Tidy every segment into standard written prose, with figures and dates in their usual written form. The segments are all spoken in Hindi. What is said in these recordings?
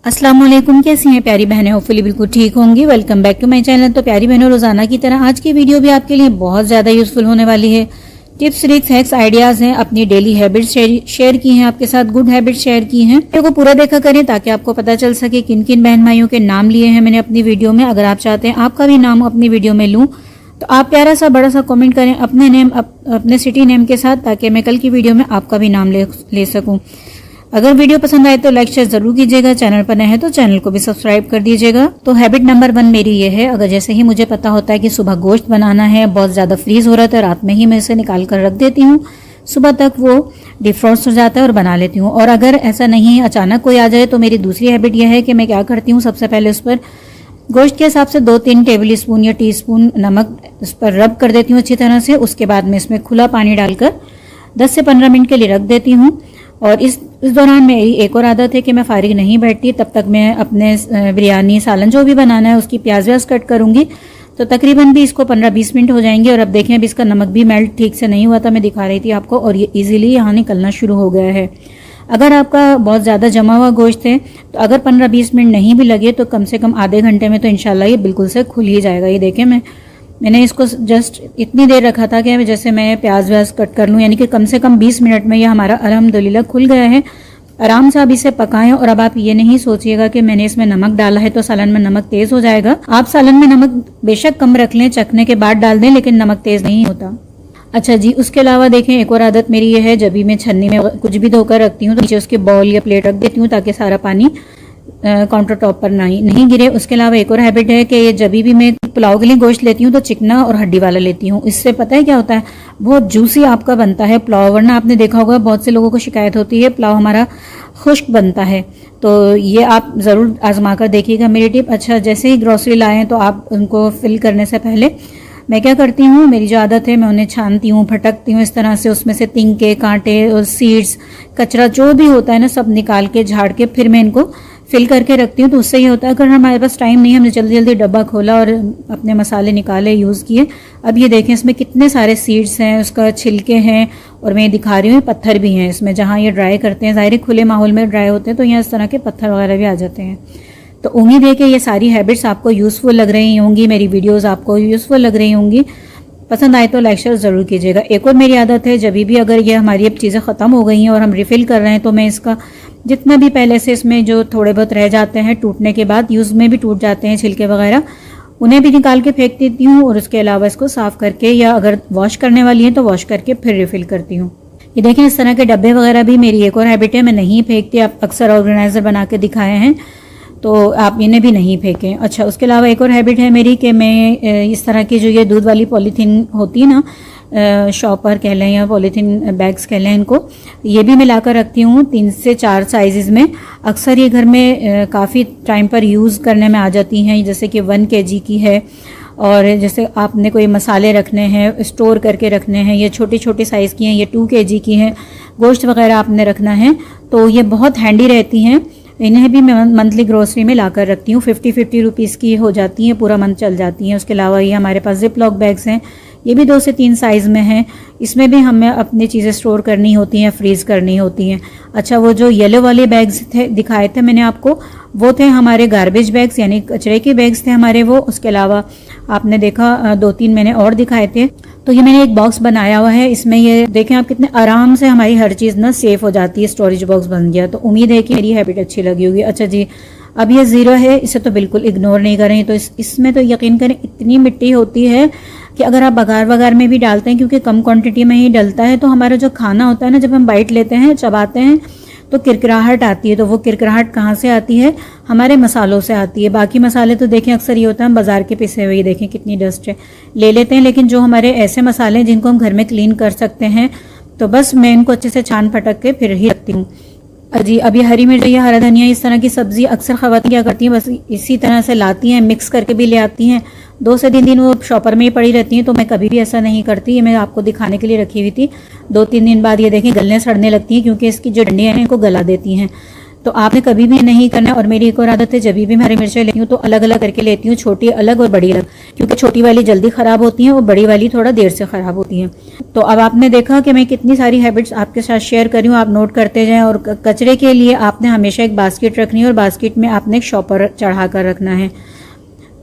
अस्सलाम वालेकुम, कैसी हैं प्यारी बहनें? होपफुली बिल्कुल ठीक होंगी। Welcome back to my channel. तो प्यारी बहनों, रोजाना की तरह आज की वीडियो भी आपके लिए बहुत ज़्यादा यूजफुल होने वाली है। टिप्स, ट्रिक्स, हैक्स, आइडियाज़ हैं, अपनी डेली हैबिट्स शेयर की हैं आपके साथ, गुड हैबिट्स शेयर की हैं। वीडियो को पूरा देखा करें ताकि आपको पता चल सके किन किन बहन भाइयों के नाम लिए हैं मैंने अपनी वीडियो में। अगर आप चाहते हैं आपका भी नाम अपनी वीडियो में लूँ तो आप प्यारा सा बड़ा सा कमेंट करें अपने नेम, अपने सिटी नेम के साथ, ताकि मैं कल की वीडियो में आपका भी नाम ले सकूं। अगर वीडियो पसंद आए तो लाइक शेयर जरूर कीजिएगा। चैनल पर नए हैं तो चैनल को भी सब्सक्राइब कर दीजिएगा। तो हैबिट नंबर 1 मेरी ये है, अगर जैसे ही मुझे पता होता है कि सुबह गोश्त बनाना है, बहुत ज़्यादा फ्रीज हो रहा था, रात में ही मैं इसे निकाल कर रख देती हूँ, सुबह तक वो डिफ्रॉस्ट हो जाता है और बना लेती हूँ। और अगर ऐसा नहीं है, अचानक कोई आ जाए, तो मेरी दूसरी हैबिट यह है कि मैं क्या करती हूँ, सबसे पहले उस पर गोश्त के हिसाब से 2-3 टेबल स्पून या टीस्पून नमक उस पर रब कर देती हूँ अच्छी तरह से। उसके बाद में इसमें खुला पानी डालकर 10 से 15 मिनट के लिए रख देती हूँ। और इस दौरान मेरी एक और आदत है कि मैं फारिग नहीं बैठती, तब तक मैं अपने बिरयानी, सालन जो भी बनाना है उसकी प्याज व्याज कट करूँगी। तो तकरीबन भी इसको 15-20 मिनट हो जाएंगे। और अब देखें, अब इसका नमक भी मेल्ट ठीक से नहीं हुआ था, मैं दिखा रही थी आपको, और ये इजीली यहाँ निकलना शुरू हो गया है। अगर आपका बहुत ज़्यादा जमा हुआ गोश्त है तो अगर 15-20 मिनट नहीं भी लगे तो कम से कम आधे घंटे में तो इंशाल्लाह ये बिल्कुल से खुल ही जाएगा। ये देखें, मैंने इसको जस्ट इतनी देर रखा था कि जैसे मैं प्याज व्याज कट कर लूँ, यानी कि कम से कम 20 मिनट में ये हमारा अल्हम्दुलिल्लाह खुल गया है। आराम से आप इसे पकाएं। और अब आप ये नहीं सोचिएगा कि मैंने इसमें नमक डाला है तो सालन में नमक तेज हो जाएगा। आप सालन में नमक बेशक कम रख लें, चखने के बाद डाल दें, लेकिन नमक तेज नहीं होता। अच्छा जी, उसके अलावा देखें, एक और आदत मेरी ये है, जब भी मैं छन्नी में कुछ भी धोकर रखती हूँ तो नीचे उसके बाउल या प्लेट रख देती हूँ ताकि सारा पानी काउंटर टॉप पर नहीं गिरे। उसके अलावा एक और हैबिट है कि जब भी मैं पुलाव के लिए गोश्त लेती हूँ तो चिकना और हड्डी वाला लेती हूँ। इससे पता है क्या होता है, बहुत जूसी आपका बनता है पुलाव। वरना आपने देखा होगा बहुत से लोगों को शिकायत होती है पुलाव हमारा खुश्क बनता है। तो ये आप ज़रूर आजमा कर देखिएगा, मेरी टिप। अच्छा, जैसे ही ग्रॉसरी लाएँ तो आप उनको फिल करने से पहले मैं क्या करती हूँ, मेरी जो आदत है, मैं उन्हें छानती हूँ, फटकती हूँ इस तरह से, उसमें से तिनके, कांटे और सीड्स, कचरा जो भी होता है ना, सब निकाल के झाड़ के फिर मैं इनको फिल करके रखती हूँ। तो उससे ये होता है, अगर हमारे पास टाइम नहीं है, हमने जल्दी जल्दी डब्बा खोला और अपने मसाले निकाले, यूज़ किए। अब ये देखें, इसमें कितने सारे सीड्स हैं, उसका छिलके हैं, और मैं दिखा रही हूँ पत्थर भी हैं इसमें, जहाँ ये ड्राई करते हैं। ज़ाहिर खुले माहौल में ड्राई होते हैं तो यहाँ इस तरह के पत्थर वगैरह भी आ जाते हैं। तो उम्मीद है कि ये सारी हैबिट्स आपको यूज़फुल लग रही होंगी, मेरी वीडियोस आपको यूज़फुल लग रही होंगी। पसंद आए तो लाइक शेयर ज़रूर कीजिएगा। एक और मेरी आदत है, जब भी अगर ये हमारी अब चीज़ें ख़त्म हो गई हैं और हम रिफ़िल कर रहे हैं, तो मैं इसका जितना भी पहले से इसमें जो थोड़े बहुत रह जाते हैं, टूटने के बाद यूज़ में भी टूट जाते हैं छिलके वगैरह, उन्हें भी निकाल के फेंक देती हूँ। और उसके अलावा इसको साफ़ करके, या अगर वॉश करने वाली है तो वॉश करके फिर रिफ़िल करती हूँ। ये देखें, इस तरह के डब्बे वगैरह भी मेरी एक और हैबिट है, मैं नहीं फेंकती। आप अक्सर ऑर्गेनाइज़र बना के दिखाए हैं, तो आप इन्हें भी नहीं फेंकें। अच्छा, उसके अलावा एक और हैबिट है मेरी कि मैं इस तरह की जो ये दूध वाली पॉलीथीन होती है ना, शॉपर कह लें या पॉलीथीन बैग्स कह लें इनको, ये भी मैं ला कर रखती हूँ 3 से 4 साइज़ में। अक्सर ये घर में काफ़ी टाइम पर यूज़ करने में आ जाती हैं, जैसे कि 1 kg की है, और जैसे आपने कोई मसाले रखने हैं, स्टोर करके रखने हैं, ये छोटी छोटी साइज़ की हैं, ये 2 kg की हैं, गोश्त वगैरह आपने रखना है, तो ये बहुत हैंडी रहती हैं। इन्हें भी मैं मंथली ग्रोसरी में ला कर रखती हूँ। 50-50 रुपीज़ की हो जाती हैं, पूरा मंथ चल जाती हैं। उसके अलावा ये हमारे पास जिप लॉक बैग्स हैं, ये भी 2 से 3 साइज़ में हैं। इसमें भी हमें अपनी चीज़ें स्टोर करनी होती हैं, फ्रीज़ करनी होती हैं। अच्छा, वो जो येलो वाले बैग्स थे, दिखाए थे मैंने आपको, वो थे हमारे गार्बेज बैग्स, यानी कचरे के बैग्स थे हमारे वो। उसके अलावा आपने देखा 2-3 मैंने और दिखाए थे। तो ये मैंने एक बॉक्स बनाया हुआ है, इसमें ये देखें आप कितने आराम से हमारी हर चीज़ ना सेफ हो जाती है, स्टोरेज बॉक्स बन गया। तो उम्मीद है कि मेरी हैबिट अच्छी लगी होगी। अच्छा जी, अब ये ज़ीरो है, इसे तो बिल्कुल इग्नोर नहीं करें। तो इसमें तो यकीन करें इतनी मिट्टी होती है कि अगर आप बघार वगार में भी डालते हैं, क्योंकि कम क्वांटिटी में ही डलता है, तो हमारा जो खाना होता है ना, जब हम बाइट लेते हैं, चबाते हैं, तो किरकिराहट आती है। तो वो किरकिराहट कहाँ से आती है? हमारे मसालों से आती है। बाकी मसाले तो देखें अक्सर ये होता है हम बाज़ार के पिसे हुए, देखें कितनी डस्ट है, ले लेते हैं। लेकिन जो हमारे ऐसे मसाले हैं जिनको हम घर में क्लीन कर सकते हैं, तो बस मैं इनको अच्छे से छान फटक के फिर ही रखती हूँ। जी, अभी हरी मिर्च या हरा धनिया, इस तरह की सब्जी अक्सर ख़वातीन क्या करती हैं, बस इसी तरह से लाती हैं, मिक्स करके भी ले आती हैं। 2 से 3 दिन वो शॉपर में ही पड़ी रहती हैं। तो मैं कभी भी ऐसा नहीं करती, ये मैं आपको दिखाने के लिए रखी हुई थी। 2-3 दिन बाद ये देखें गलने सड़ने लगती हैं, क्योंकि इसकी जो डंडियाँ हैं इनको गला देती हैं। तो आपने कभी भी नहीं करना है। और मेरी एक और आदत है, जब भी मैं हरी मिर्चें लेती हूँ तो अलग अलग करके लेती हूँ, छोटी अलग और बड़ी अलग, क्योंकि छोटी वाली जल्दी ख़राब होती हैं और बड़ी वाली थोड़ा देर से ख़राब होती हैं। तो अब आपने देखा कि मैं कितनी सारी हैबिट्स आपके साथ शेयर कर रही हूँ, आप नोट करते जाएँ। और कचरे के लिए आपने हमेशा एक बास्केट रखनी है और बास्केट में आपने एक शॉपर चढ़ा कर रखना है।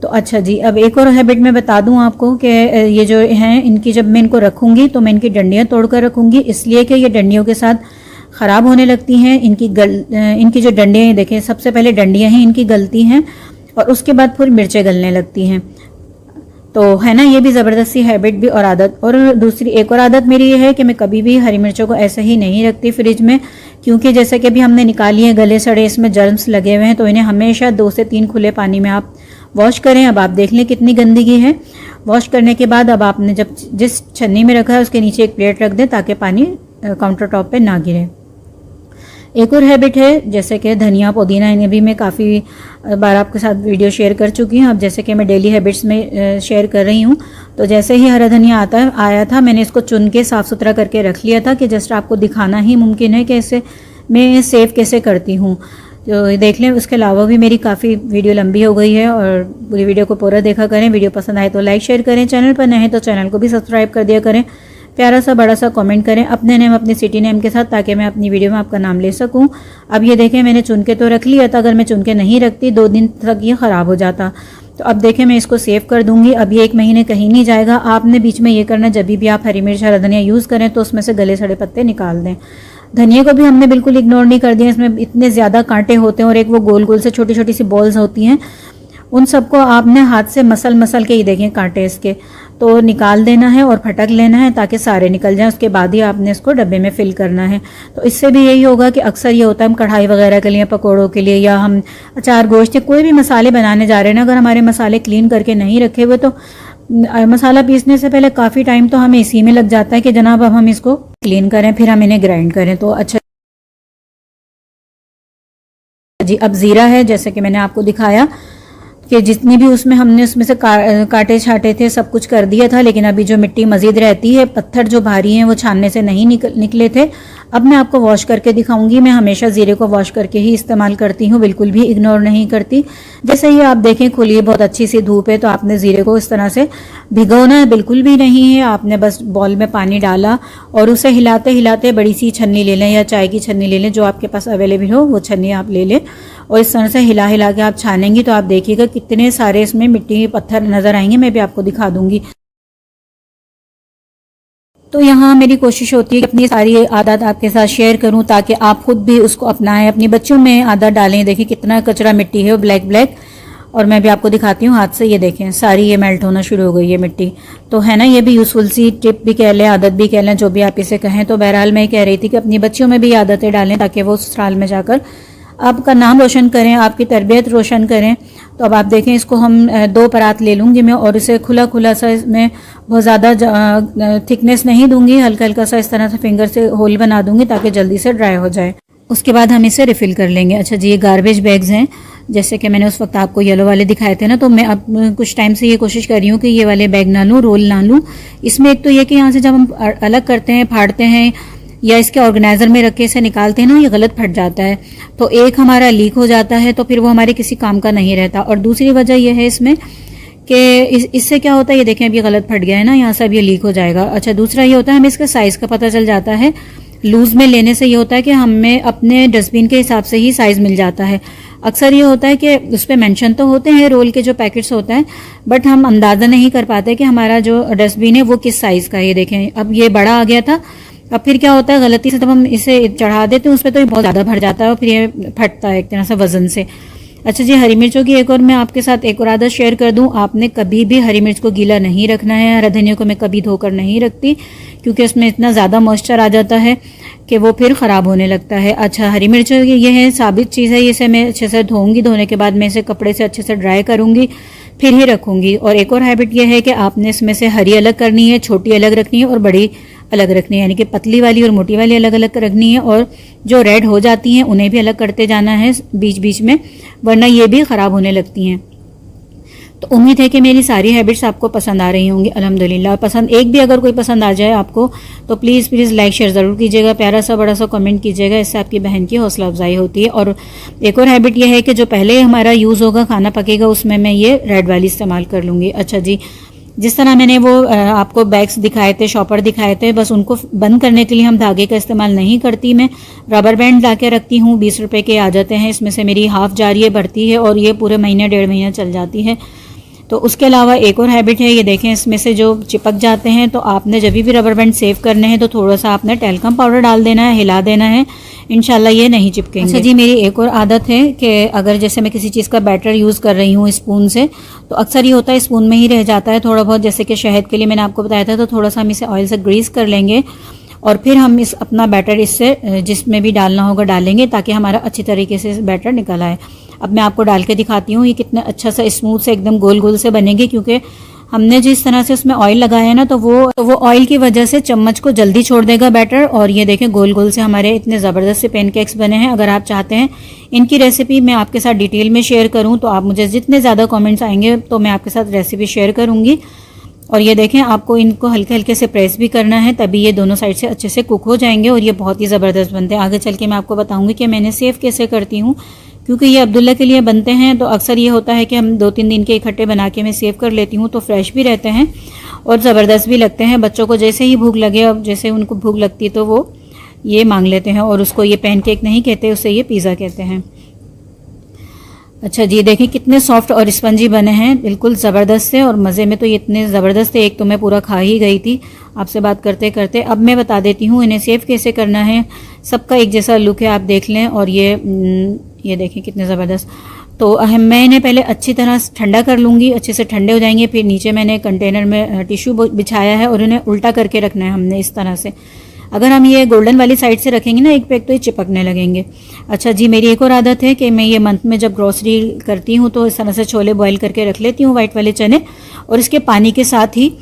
तो अच्छा जी, अब एक और हैबिट मैं बता दूं आपको कि ये जो हैं इनकी जब मैं इनको रखूंगी तो मैं इनकी डंडियां तोड़कर रखूंगी, इसलिए कि ये डंडियों के साथ ख़राब होने लगती हैं। इनकी जो डंडियाँ हैं, देखें सबसे पहले डंडियां ही इनकी गलती हैं और उसके बाद फिर मिर्चें गलने लगती हैं। तो है ना, ये भी ज़बरदस्ती हैबिट भी और आदत। और दूसरी एक और आदत मेरी ये है कि मैं कभी भी हरी मिर्चों को ऐसे ही नहीं रखती फ्रिज में, क्योंकि जैसे कि अभी हमने निकाली है गले सड़े, इसमें जर्म्स लगे हुए हैं, तो इन्हें हमेशा 2 से 3 खुले पानी में आप वॉश करें। अब आप देख लें कितनी गंदगी है। वॉश करने के बाद अब आपने जब जिस छन्नी में रखा है उसके नीचे एक प्लेट रख दें ताकि पानी काउंटर टॉप पे ना गिरे। एक और हैबिट है जैसे कि धनिया पुदीना, इन्हें भी मैं काफ़ी बार आपके साथ वीडियो शेयर कर चुकी हूँ। अब जैसे कि मैं डेली हैबिट्स में शेयर कर रही हूँ, तो जैसे ही हरा धनिया आया था मैंने इसको चुन के साफ़ सुथरा करके रख लिया था कि जस्ट आपको दिखाना ही मुमकिन है कि इसे मैं सेव कैसे करती हूँ। तो देख लें। उसके अलावा भी मेरी काफ़ी वीडियो लंबी हो गई है और पूरी वीडियो को पूरा देखा करें। वीडियो पसंद आए तो लाइक शेयर करें, चैनल पर नए हैं तो चैनल को भी सब्सक्राइब कर दिया करें, प्यारा सा बड़ा सा कमेंट करें अपने नेम अपनी सिटी नेम के साथ, ताकि मैं अपनी वीडियो में आपका नाम ले सकूं। अब ये देखें मैंने चुन के तो रख लिया था, अगर मैं चुन के नहीं रखती 2 दिन तक ये ख़राब हो जाता। तो अब देखें मैं इसको सेव कर दूंगी। अब ये 1 महीने कहीं नहीं जाएगा। आपने बीच में ये करना, जब भी आप हरी मिर्च हरा धनिया यूज़ करें तो उसमें से गले सड़े पत्ते निकाल दें। धनिया को भी हमने बिल्कुल इग्नोर नहीं कर दिया, इसमें इतने ज़्यादा कांटे होते हैं और एक वो गोल गोल से छोटी छोटी सी बॉल्स होती हैं, उन सबको आपने हाथ से मसल के ही देखें कांटे इसके, तो निकाल देना है और फटक लेना है ताकि सारे निकल जाएं। उसके बाद ही आपने इसको डब्बे में फिल करना है। तो इससे भी यही होगा कि अक्सर ये होता है हम कढ़ाई वगैरह के लिए, पकौड़ों के लिए, या हम अचार गोश्त या कोई भी मसाले बनाने जा रहे हैं ना, अगर हमारे मसाले क्लीन करके नहीं रखे हुए तो मसाला पीसने से पहले काफ़ी टाइम तो हमें इसी में लग जाता है कि जनाब अब हम इसको क्लीन करें फिर हम इन्हें ग्राइंड करें। तो अच्छा जी, अब ज़ीरा है जैसे कि मैंने आपको दिखाया कि जितनी भी उसमें से काटे छाटे थे सब कुछ कर दिया था, लेकिन अभी जो मिट्टी मज़ीद रहती है, पत्थर जो भारी हैं वो छानने से नहीं निकले थे। अब मैं आपको वॉश करके दिखाऊंगी। मैं हमेशा ज़ीरे को वॉश करके ही इस्तेमाल करती हूँ, बिल्कुल भी इग्नोर नहीं करती। जैसे ही आप देखें खुली बहुत अच्छी सी धूप है, तो आपने ज़ीरे को इस तरह से भिगोना बिल्कुल भी नहीं है। आपने बस बॉल में पानी डाला और उसे हिलाते हिलाते बड़ी सी छन्नी ले लें या चाय की छन्नी ले लें, जो आपके पास अवेलेबल हो वो छन्नी आप ले लें और इस तरह से हिला हिला के आप छानेंगी तो आप देखिएगा कितने सारे इसमें मिट्टी पत्थर नज़र आएंगे। मैं भी आपको दिखा दूंगी। तो यहाँ मेरी कोशिश होती है कि अपनी सारी आदत आपके साथ शेयर करूँ ताकि आप खुद भी उसको अपनाएं, अपनी बच्चों में आदत डालें। देखिए कितना कचरा मिट्टी है, वो ब्लैक ब्लैक, और मैं भी आपको दिखाती हूँ हाथ से। ये देखें सारी ये मेल्ट होना शुरू हो गई है मिट्टी। तो है ना, ये भी यूज़फुल सी टिप भी कह लें, आदत भी कह लें, जो भी आप इसे कहें। तो बहरहाल मैं कह रही थी कि अपनी बच्चियों में भी आदतें डालें ताकि वो ससुराल में जाकर आपका नाम रोशन करें, आपकी तरबियत रोशन करें। तो अब आप देखें इसको हम 2 परात ले लूँगी मैं और इसे खुला खुला सा, इसमें बहुत ज़्यादा थिकनेस नहीं दूंगी, हल्का हल्का सा इस तरह से फिंगर से होल बना दूंगी ताकि जल्दी से ड्राई हो जाए। उसके बाद हम इसे रिफ़िल कर लेंगे। अच्छा जी, ये गार्बेज बैग्स हैं, जैसे कि मैंने उस वक्त आपको येलो वाले दिखाए थे ना, तो मैं अब कुछ टाइम से ये कोशिश कर रही हूँ कि ये वाले बैग ना लूँ, रोल ना लूँ। इसमें एक तो ये कि यहाँ से जब हम अलग करते हैं, फाड़ते हैं या इसके ऑर्गेनाइजर में रख के इसे निकालते हैं ना, ये गलत फट जाता है, तो एक हमारा लीक हो जाता है, तो फिर वो हमारे किसी काम का नहीं रहता। और दूसरी वजह यह है इसमें कि इससे क्या होता है, ये देखें अभी गलत फट गया है ना, यहाँ से अब ये लीक हो जाएगा। अच्छा, दूसरा ये होता है हमें इसका साइज़ का पता चल जाता है। लूज़ में लेने से ये होता है कि हमें अपने डस्टबिन के हिसाब से ही साइज़ मिल जाता है। अक्सर ये होता है कि उस पर मेंशन तो होते हैं रोल के जो पैकेट्स होता है, बट हम अंदाज़ा नहीं कर पाते कि हमारा जो डस्टबिन है वो किस साइज़ का है। ये देखें अब ये बड़ा आ गया था, अब फिर क्या होता है गलती से जब हम इसे चढ़ा देते हैं उस पर तो ये बहुत ज़्यादा भर जाता है और फिर ये फटता है एक तरह से वज़न से। अच्छा जी, हरी मिर्चों की एक और मैं आपके साथ एक और आदत शेयर कर दूं। आपने कभी भी हरी मिर्च को गीला नहीं रखना है। हरा धनिया को मैं कभी धोकर नहीं रखती क्योंकि उसमें इतना ज़्यादा मॉइस्चर आ जाता है कि वो फिर ख़राब होने लगता है। अच्छा, हरी मिर्च ये है साबित चीज़ है, इसे मैं अच्छे से धोऊंगी, धोने के बाद मैं इसे कपड़े से अच्छे से ड्राई करूँगी फिर ही रखूँगी। और एक और हैबिट यह है कि आपने इसमें से हरी अलग करनी है, छोटी अलग रखनी है और बड़ी अलग रखनी है, यानी कि पतली वाली और मोटी वाली अलग अलग रखनी है, और जो रेड हो जाती हैं उन्हें भी अलग करते जाना है बीच बीच में, वरना ये भी ख़राब होने लगती हैं। तो उम्मीद है कि मेरी सारी हैबिट्स आपको पसंद आ रही होंगी अल्हम्दुलिल्लाह। पसंद एक भी अगर कोई पसंद आ जाए आपको तो प्लीज़ लाइक शेयर ज़रूर कीजिएगा, प्यारा सा बड़ा सा कमेंट कीजिएगा, इससे आपकी बहन की हौसला अफजाई होती है। और एक और हैबिट यह है कि जो पहले हमारा यूज़ होगा, खाना पकेगा, उसमें मैं ये रेड वाली इस्तेमाल कर लूँगी। अच्छा जी, जिस तरह मैंने वो आपको बैग्स दिखाए थे, शॉपर दिखाए थे, बस उनको बंद करने के लिए हम धागे का इस्तेमाल नहीं करती। मैं रबर बैंड ला के रखती हूँ, 20 रुपए के आ जाते हैं, इसमें से मेरी हाफ जारिये भरती है और ये पूरे महीने 1.5 महीना चल जाती है। तो उसके अलावा एक और हैबिट है, ये देखें इसमें से जो चिपक जाते हैं, तो आपने जब भी रबर बैंड सेव करने हैं तो थोड़ा सा आपने टेल्कम पाउडर डाल देना है, हिला देना है, इंशाल्लाह ये नहीं चिपकेंगे। अच्छा जी, मेरी एक और आदत है कि अगर जैसे मैं किसी चीज़ का बैटर यूज़ कर रही हूँ स्पून से, तो अक्सर ये होता है स्पून में ही रह जाता है थोड़ा बहुत। जैसे कि शहद के लिए मैंने आपको बताया था, तो थोड़ा सा हम इसे ऑयल से ग्रीस कर लेंगे और फिर हम इस अपना बैटर इससे जिसमें भी डालना होगा डालेंगे, ताकि हमारा अच्छी तरीके से बैटर निकल आए। अब मैं आपको डाल के दिखाती हूँ ये कितना अच्छा सा स्मूथ से एकदम गोल गोल से बनेंगे, क्योंकि हमने जिस तरह से उसमें ऑयल लगाया है ना, तो वो ऑयल की वजह से चम्मच को जल्दी छोड़ देगा बैटर। और ये देखें गोल गोल से हमारे इतने ज़बरदस्त से पैनकेक्स बने हैं। अगर आप चाहते हैं इनकी रेसिपी मैं आपके साथ डिटेल में शेयर करूँ, तो आप मुझे जितने ज़्यादा कमेंट्स आएंगे तो मैं आपके साथ रेसिपी शेयर करूँगी। और ये देखें, आपको इनको हल्के हल्के से प्रेस भी करना है, तभी ये दोनों साइड से अच्छे से कुक हो जाएंगे और ये बहुत ही ज़बरदस्त बनते हैं। आगे चल के मैं आपको बताऊँगी कि मैंने सेव कैसे करती हूँ, क्योंकि ये अब्दुल्ला के लिए बनते हैं। तो अक्सर ये होता है कि हम 2-3 दिन के इकट्ठे बना के मैं सेव कर लेती हूँ, तो फ्रेश भी रहते हैं और ज़बरदस्त भी लगते हैं। बच्चों को जैसे ही भूख लगे, अब जैसे उनको भूख लगती है तो वो ये मांग लेते हैं, और उसको ये पैनकेक नहीं कहते, उसे ये पिज़्ज़ा कहते हैं। अच्छा जी, देखिए कितने सॉफ्ट और स्पंजी बने हैं, बिल्कुल ज़बरदस्त से। और मज़े में तो ये इतने ज़बरदस्त थे, एक तो मैं पूरा खा ही गई थी आपसे बात करते करते। अब मैं बता देती हूँ इन्हें सेव कैसे करना है। सबका एक जैसा लुक है, आप देख लें। और ये देखें कितने ज़बरदस्त। तो मैं इन्हें पहले अच्छी तरह ठंडा कर लूँगी, अच्छे से ठंडे हो जाएंगे। फिर नीचे मैंने कंटेनर में टिश्यू बिछाया है और इन्हें उल्टा करके रखना है हमने इस तरह से। अगर हम ये गोल्डन वाली साइड से रखेंगे ना एक पैक, तो ये चिपकने लगेंगे। अच्छा जी, मेरी एक और आदत है कि मैं ये मंथ में जब ग्रोसरी करती हूँ तो इस तरह से छोले बॉईल करके रख लेती हूँ, वाइट वाले चने, और इसके पानी के साथ ही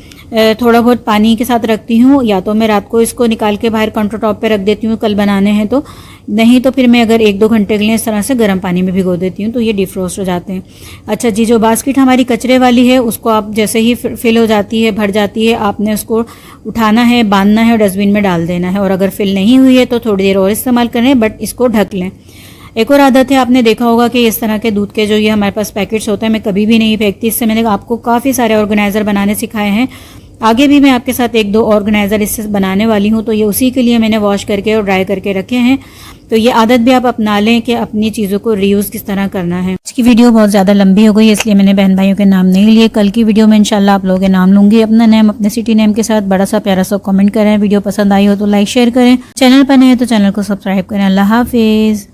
थोड़ा बहुत पानी के साथ रखती हूँ। या तो मैं रात को इसको निकाल के बाहर काउंटर टॉप पे रख देती हूँ, कल बनाने हैं तो, नहीं तो फिर मैं अगर 1-2 घंटे के लिए इस तरह से गर्म पानी में भिगो देती हूँ, तो ये डिफ्रोस्ट हो जाते हैं। अच्छा जी, जो बास्केट हमारी कचरे वाली है, उसको आप जैसे ही फिल हो जाती है, भर जाती है, आपने उसको उठाना है, बांधना है और डस्टबिन में डाल देना है। और अगर फिल नहीं हुई है तो थोड़ी देर और इस्तेमाल करें, बट इसको ढक लें। एक और आदत है, आपने देखा होगा कि इस तरह के दूध के जो ये हमारे पास पैकेट्स होते हैं, मैं कभी भी नहीं फेंकती। इससे मैंने आपको काफ़ी सारे ऑर्गेनाइज़र बनाने सिखाए हैं। आगे भी मैं आपके साथ 1-2 ऑर्गेनाइज़र इससे बनाने वाली हूँ, तो ये उसी के लिए मैंने वॉश करके और ड्राई करके रखे हैं। तो ये आदत भी आप अपना लें कि अपनी चीज़ों को रीयूज़ किस तरह करना है। आज की वीडियो बहुत ज़्यादा लंबी हो गई, इसलिए मैंने बहन भाइयों के नाम नहीं लिए। कल की वीडियो में इंशाल्लाह आप लोगों के नाम लूँगी, अपना नेम, अपने सिटी नेम के साथ बड़ा सा प्यारा सा कमेंट करें। वीडियो पसंद आई हो तो लाइक शेयर करें, चैनल पर नए हैं तो चैनल को सब्सक्राइब करें। अल्लाह हाफिज़।